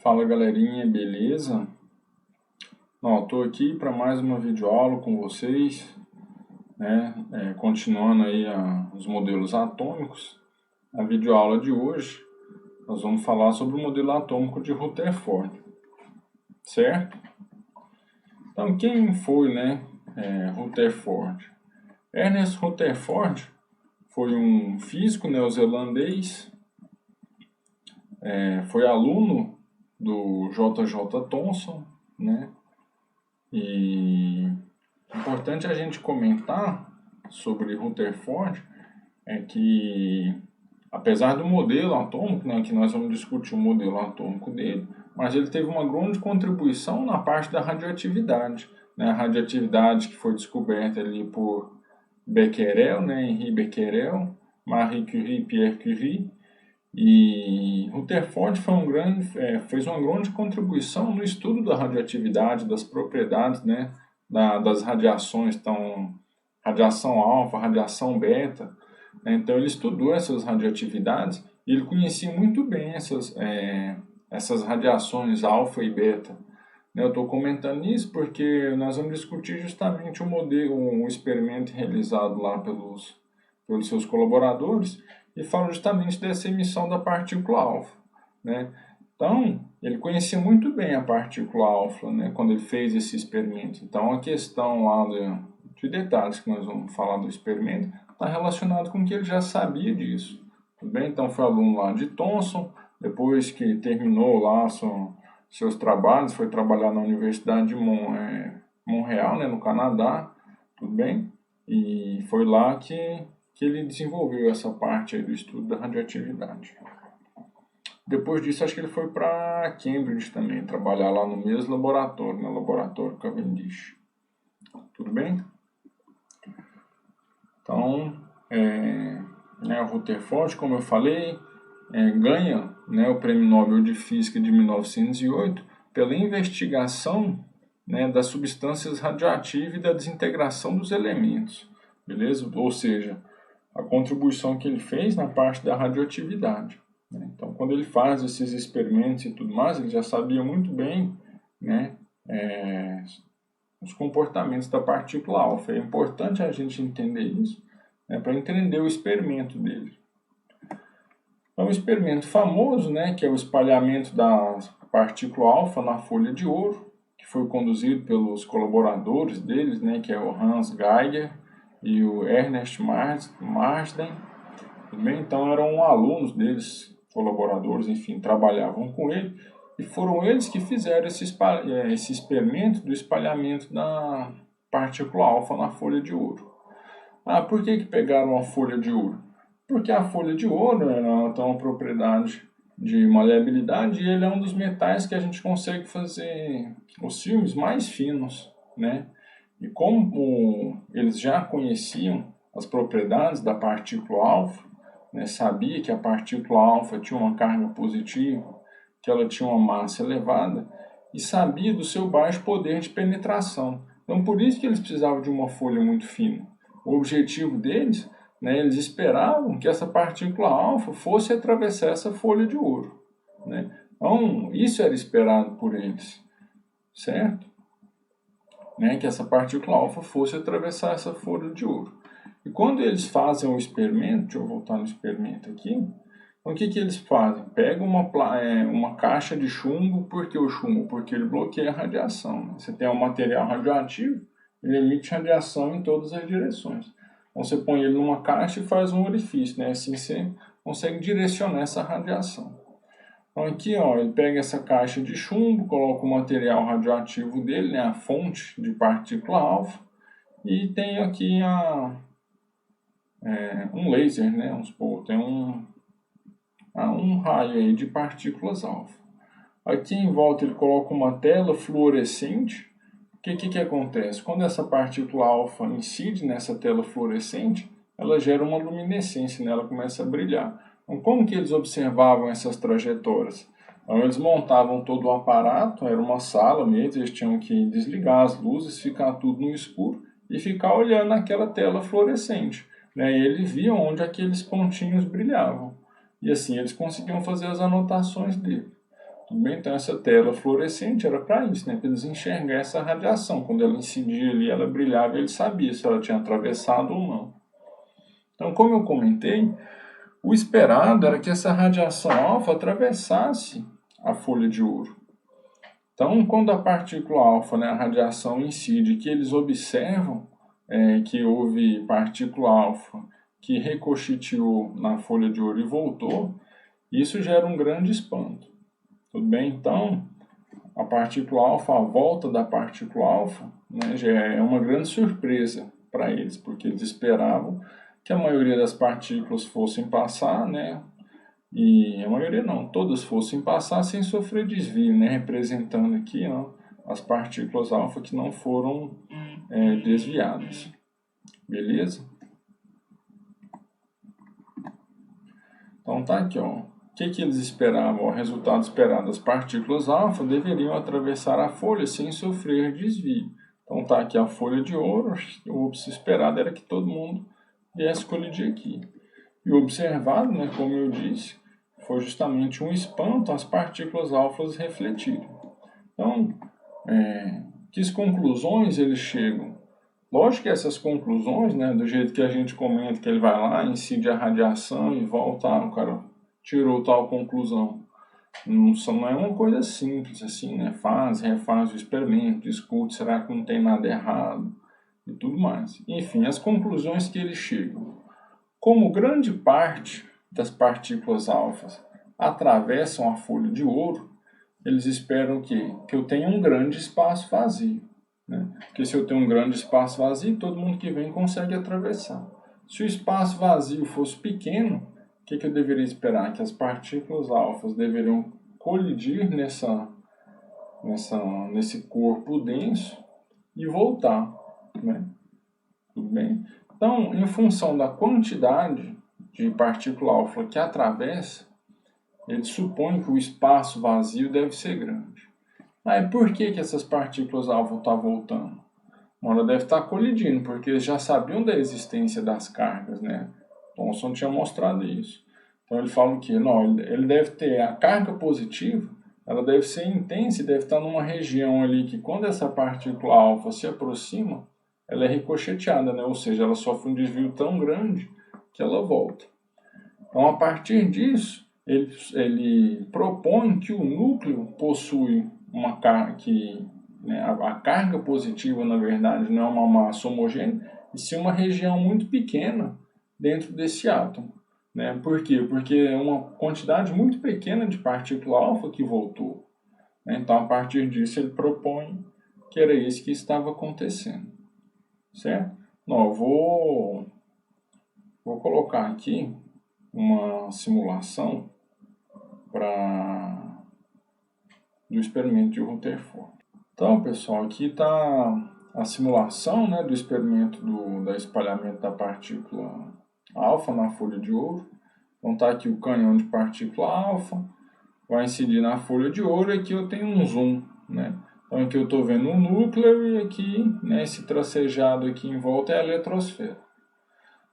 Fala galerinha, beleza? Estou aqui para mais uma videoaula com vocês, né? Continuando aí os modelos atômicos. Na videoaula de hoje, nós vamos falar sobre o modelo atômico de Rutherford, certo? Então, quem foi, Rutherford? Ernest Rutherford foi um físico neozelandês, foi aluno do J.J. Thomson, né? E importante a gente comentar sobre Rutherford é que, apesar do modelo atômico, né, que nós vamos discutir o modelo atômico dele, mas ele teve uma grande contribuição na parte da radioatividade, né, a radioatividade que foi descoberta ali por Becquerel, né, Henri Becquerel, Marie Curie e Pierre Curie. E Rutherford fez uma grande contribuição no estudo da radioatividade, das propriedades, né, das radiações, então, radiação alfa, radiação beta. Né, então ele estudou essas radioatividades e ele conhecia muito bem essas radiações alfa e beta. Né, eu estou comentando isso porque nós vamos discutir justamente o experimento realizado lá pelos seus colaboradores, e fala justamente dessa emissão da partícula alfa, né? Então, ele conhecia muito bem a partícula alfa, né, quando ele fez esse experimento. Então, a questão lá de detalhes que nós vamos falar do experimento está relacionado com o que ele já sabia disso. Tudo bem? Então, foi aluno lá de Thomson, depois que terminou lá seus trabalhos, foi trabalhar na Universidade de Montreal, né, no Canadá, tudo bem? E foi lá que ele desenvolveu essa parte aí do estudo da radioatividade. Depois disso, acho que ele foi para Cambridge também, trabalhar lá no mesmo laboratório, no laboratório Cavendish. Tudo bem? Então, o Rutherford, como eu falei, ganha, né, o Prêmio Nobel de Física de 1908 pela investigação, né, das substâncias radioativas e da desintegração dos elementos, beleza? Ou seja, a contribuição que ele fez na parte da radioatividade. Né? Então, quando ele faz esses experimentos e tudo mais, ele já sabia muito bem, né, os comportamentos da partícula alfa. É importante a gente entender isso, né, para entender o experimento dele. Então, um experimento famoso, né, que é o espalhamento da partícula alfa na folha de ouro, que foi conduzido pelos colaboradores deles, né, que é o Hans Geiger e o Ernest Marsden. Então eram alunos deles, colaboradores, enfim, trabalhavam com ele, e foram eles que fizeram esse experimento do espalhamento da partícula alfa na folha de ouro. Por que pegaram a folha de ouro? Porque a folha de ouro ela tem uma propriedade de maleabilidade e ele é um dos metais que a gente consegue fazer os filmes mais finos, né? E como eles já conheciam as propriedades da partícula alfa, né, sabia que a partícula alfa tinha uma carga positiva, que ela tinha uma massa elevada, e sabia do seu baixo poder de penetração. Então, por isso que eles precisavam de uma folha muito fina. O objetivo deles, né, eles esperavam que essa partícula alfa fosse atravessar essa folha de ouro. Né? Então, isso era esperado por eles, certo? Né, que essa partícula alfa fosse atravessar essa folha de ouro. E quando eles fazem o experimento, deixa eu voltar no experimento aqui, então o que eles fazem? Pegam uma caixa de chumbo, por que o chumbo? Porque ele bloqueia a radiação. Né? Você tem um material radioativo, ele emite radiação em todas as direções. Então você põe ele numa caixa e faz um orifício, né? Assim você consegue direcionar essa radiação. Então aqui, ele pega essa caixa de chumbo, coloca o material radioativo dele, né, a fonte de partícula alfa, e tem aqui um laser, né, tem um raio aí de partículas alfa. Aqui em volta ele coloca uma tela fluorescente. O que acontece? Quando essa partícula alfa incide nessa tela fluorescente, ela gera uma luminescência, né, ela começa a brilhar. Então, como que eles observavam essas trajetórias? Então, eles montavam todo o aparato, era uma sala mesmo, eles tinham que desligar as luzes, ficar tudo no escuro e ficar olhando aquela tela fluorescente. Né? E eles viam onde aqueles pontinhos brilhavam. E assim, eles conseguiam fazer as anotações dele. Tudo bem? Então essa tela fluorescente era para isso, né? Para eles enxergarem essa radiação. Quando ela incidia ali, ela brilhava e ele sabia se ela tinha atravessado ou não. Então, como eu comentei, o esperado era que essa radiação alfa atravessasse a folha de ouro. Então, quando a partícula alfa, né, a radiação incide, que eles observam que houve partícula alfa que ricocheteou na folha de ouro e voltou, isso gera um grande espanto. Tudo bem? Então, a partícula alfa, a volta da partícula alfa, né, já é uma grande surpresa para eles, porque eles esperavam que a maioria das partículas fossem passar, né, e a maioria não, todas fossem passar sem sofrer desvio, né, representando aqui ó, as partículas alfa que não foram desviadas. Beleza? Então tá aqui, ó. O que eles esperavam? O resultado esperado, as partículas alfa deveriam atravessar a folha sem sofrer desvio. Então tá aqui a folha de ouro, o esperado era que todo mundo viesse colidir aqui. E o observado, né, como eu disse, foi justamente um espanto às partículas alfas refletirem. Então, que conclusões eles chegam? Lógico que essas conclusões, né, do jeito que a gente comenta, que ele vai lá, incide a radiação e volta, o cara tirou tal conclusão. Não é uma coisa simples assim, né? Faz, refaz o experimento, discute, será que não tem nada errado e tudo mais. Enfim, as conclusões que eles chegam. Como grande parte das partículas alfas atravessam a folha de ouro, eles esperam que eu tenha um grande espaço vazio. Né? Porque se eu tenho um grande espaço vazio, todo mundo que vem consegue atravessar. Se o espaço vazio fosse pequeno, o que eu deveria esperar? Que as partículas alfas deveriam colidir nesse corpo denso e voltar. Né? Tudo bem? Então, em função da quantidade de partícula alfa que atravessa, ele supõe que o espaço vazio deve ser grande. Aí por que essas partículas alfa estão voltando? Ela deve estar colidindo, porque eles já sabiam da existência das cargas, né? Thomson tinha mostrado isso. Então ele fala que não, ele deve ter a carga positiva, ela deve ser intensa e deve estar numa região ali que quando essa partícula alfa se aproxima, ela é ricocheteada, né? Ou seja, ela sofre um desvio tão grande que ela volta. Então a partir disso, ele propõe que o núcleo possui uma carga que né, a carga positiva, na verdade, não é uma massa homogênea, e sim uma região muito pequena dentro desse átomo. Né? Por quê? Porque é uma quantidade muito pequena de partícula alfa que voltou. Né? Então, a partir disso, ele propõe que era isso que estava acontecendo. Certo? Não, eu vou colocar aqui uma simulação do experimento de Rutherford. Então, pessoal, aqui está a simulação né, do experimento do espalhamento da partícula alfa na folha de ouro. Então, está aqui o canhão de partícula alfa, vai incidir na folha de ouro e aqui eu tenho um zoom. Né? Então, aqui eu estou vendo o núcleo e aqui, né, esse tracejado aqui em volta é a eletrosfera.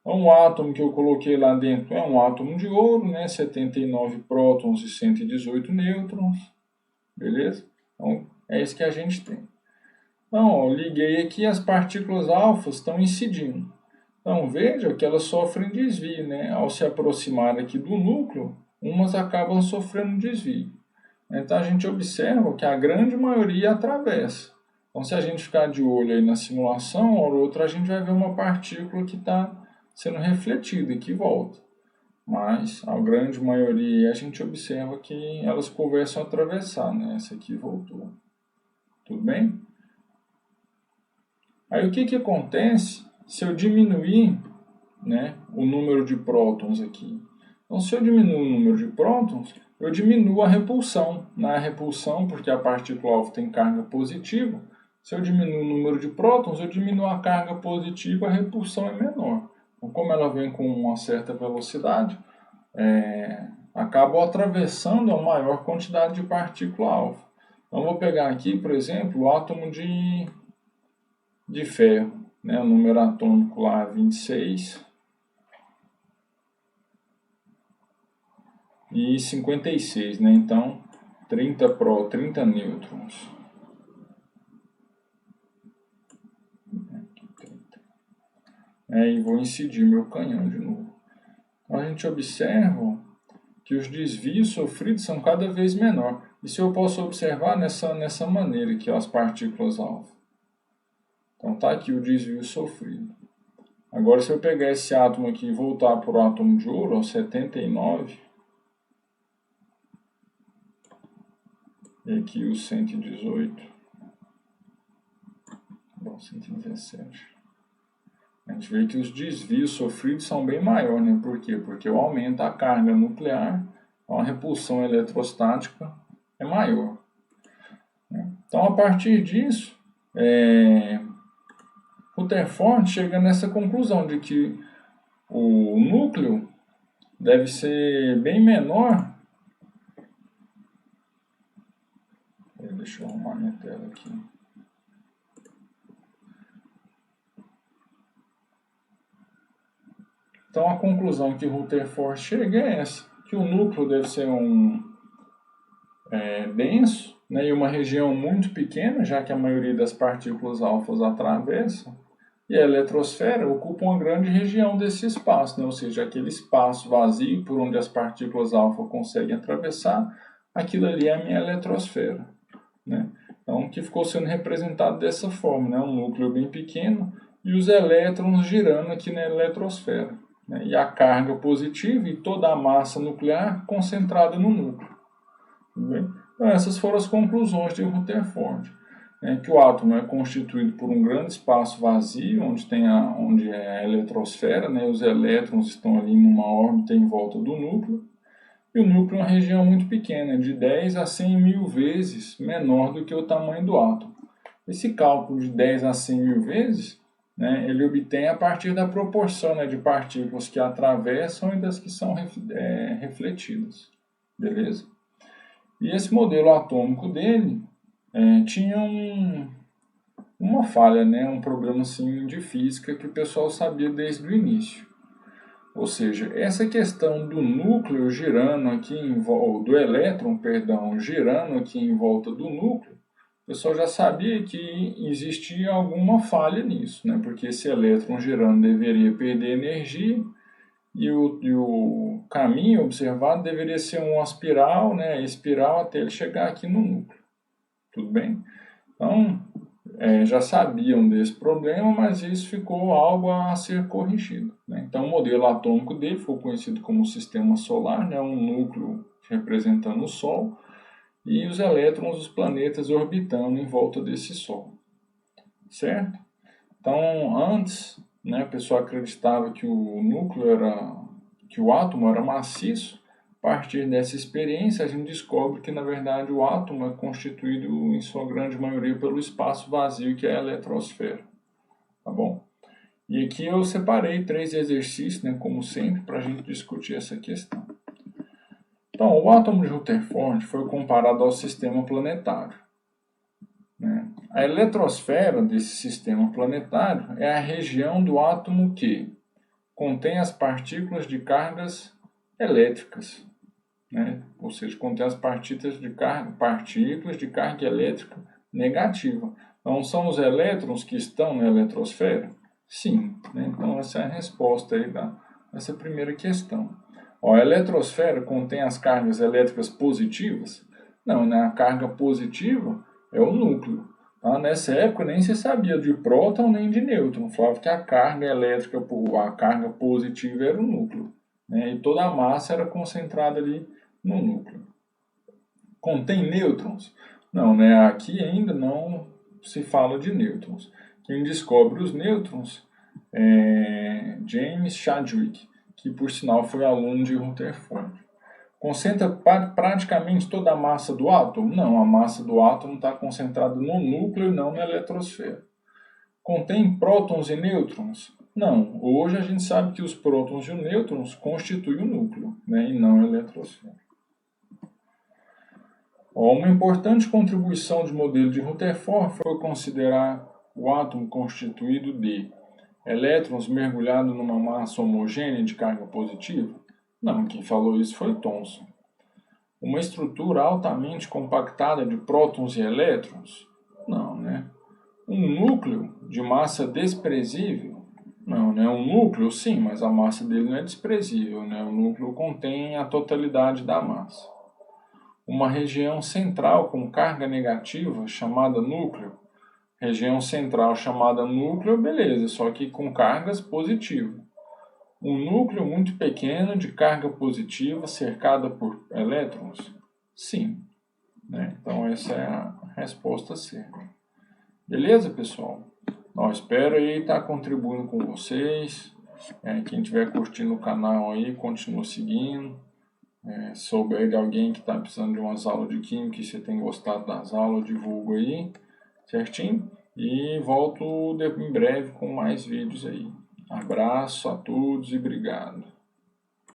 Então, o átomo que eu coloquei lá dentro é um átomo de ouro, né, 79 prótons e 118 nêutrons. Beleza? Então, é isso que a gente tem. Então, ó, liguei aqui, as partículas alfas estão incidindo. Então, veja que elas sofrem desvio, né? Ao se aproximar aqui do núcleo, umas acabam sofrendo desvio. Então, a gente observa que a grande maioria atravessa. Então, se a gente ficar de olho aí na simulação, hora ou outra, a gente vai ver uma partícula que está sendo refletida e que volta. Mas a grande maioria a gente observa que elas conversam a atravessar, né? Essa aqui voltou. Tudo bem? Aí o que acontece se eu diminuir né, o número de prótons aqui? Então, se eu diminuir o número de prótons, eu diminuo a repulsão. Na repulsão, porque a partícula alfa tem carga positiva, se eu diminuo o número de prótons, eu diminuo a carga positiva, a repulsão é menor. Então, como ela vem com uma certa velocidade, acabam atravessando a maior quantidade de partícula alfa. Então, vou pegar aqui, por exemplo, o átomo de ferro, né? O número atômico lá é 26 e 56, né? Então, 30 pró, 30 nêutrons. E vou incidir meu canhão de novo. Então a gente observa que os desvios sofridos são cada vez menores. Isso eu posso observar nessa maneira aqui, ó, as partículas alfa. Então tá aqui o desvio sofrido. Agora se eu pegar esse átomo aqui e voltar para o átomo de ouro, ó, 79, e aqui o 118, bom, 117. A gente vê que os desvios sofridos são bem maiores, né? Por quê? Porque eu aumento a carga nuclear, então a repulsão eletrostática é maior. Então, a partir disso, Rutherford chega nessa conclusão de que o núcleo deve ser bem menor. Deixa eu arrumar minha tela aqui. Então a conclusão que Rutherford chega é essa, que o núcleo deve ser denso, né, e uma região muito pequena, já que a maioria das partículas alfas atravessam, e a eletrosfera ocupa uma grande região desse espaço, né, ou seja, aquele espaço vazio por onde as partículas alfa conseguem atravessar, aquilo ali é a minha eletrosfera. Né? Então, que ficou sendo representado dessa forma, né, um núcleo bem pequeno e os elétrons girando aqui na eletrosfera. Né, e a carga positiva e toda a massa nuclear concentrada no núcleo. Tudo bem? Então, essas foram as conclusões de Rutherford. Que o átomo é constituído por um grande espaço vazio, onde é a eletrosfera, né, os elétrons estão ali numa órbita em volta do núcleo, e o núcleo é uma região muito pequena, de 10 a 100 mil vezes menor do que o tamanho do átomo. Esse cálculo de 10 a 100 mil vezes, né, ele obtém a partir da proporção, né, de partículas que atravessam e das que são refletidas. Beleza? E esse modelo atômico dele tinha uma falha, né, um problema assim, de física que o pessoal sabia desde o início. Ou seja, essa questão do núcleo girando aqui em volta, do elétron, perdão, girando aqui em volta do núcleo, o pessoal já sabia que existia alguma falha nisso, né? Porque esse elétron girando deveria perder energia e o caminho observado deveria ser uma espiral, né? Espiral até ele chegar aqui no núcleo. Tudo bem? Então, já sabiam desse problema, mas isso ficou algo a ser corrigido. Né? Então, o modelo atômico dele foi conhecido como sistema solar, né? Um núcleo representando o Sol, e os elétrons, os planetas orbitando em volta desse Sol. Certo? Então, antes, né, o pessoal acreditava que o átomo era maciço. A partir dessa experiência, a gente descobre que, na verdade, o átomo é constituído, em sua grande maioria, pelo espaço vazio que é a eletrosfera. Tá bom? E aqui eu separei 3 exercícios, né, como sempre, para a gente discutir essa questão. Então, o átomo de Rutherford foi comparado ao sistema planetário. Né? A eletrosfera desse sistema planetário é a região do átomo que contém as partículas de cargas elétricas. Né? Ou seja, contém as partículas de carga elétrica negativa. Então, são os elétrons que estão na eletrosfera? Sim. Né? Então, essa é a resposta aí dessa primeira questão. A eletrosfera contém as cargas elétricas positivas? Não, né? A carga positiva é o núcleo. Tá? Nessa época, nem se sabia de próton nem de nêutron. Falava que a carga elétrica, a carga positiva era o núcleo. Né? E toda a massa era concentrada ali no núcleo. Contém nêutrons? Não, né? Aqui ainda não se fala de nêutrons. Quem descobre os nêutrons é James Chadwick, que por sinal foi aluno de Rutherford. Concentra praticamente toda a massa do átomo? Não, a massa do átomo está concentrada no núcleo e não na eletrosfera. Contém prótons e nêutrons? Não, hoje a gente sabe que os prótons e os nêutrons constituem o núcleo, né, e não a eletrosfera. Uma importante contribuição do modelo de Rutherford foi considerar o átomo constituído de elétrons mergulhados numa massa homogênea de carga positiva? Não, quem falou isso foi Thomson. Uma estrutura altamente compactada de prótons e elétrons? Não, né? Um núcleo de massa desprezível? Não, né? Um núcleo, sim, mas a massa dele não é desprezível, né? O núcleo contém a totalidade da massa. Uma região central com carga negativa, chamada núcleo. Região central chamada núcleo, beleza, só que com cargas positivas. Um núcleo muito pequeno de carga positiva cercada por elétrons? Sim. Né? Então essa é a resposta certa. Beleza, pessoal? Espero aí estar contribuindo com vocês. Quem estiver curtindo o canal aí, continua seguindo. Souber de alguém que está precisando de umas aulas de química e você tem gostado das aulas, divulgo aí, certinho? E volto em breve com mais vídeos aí. Abraço a todos e obrigado.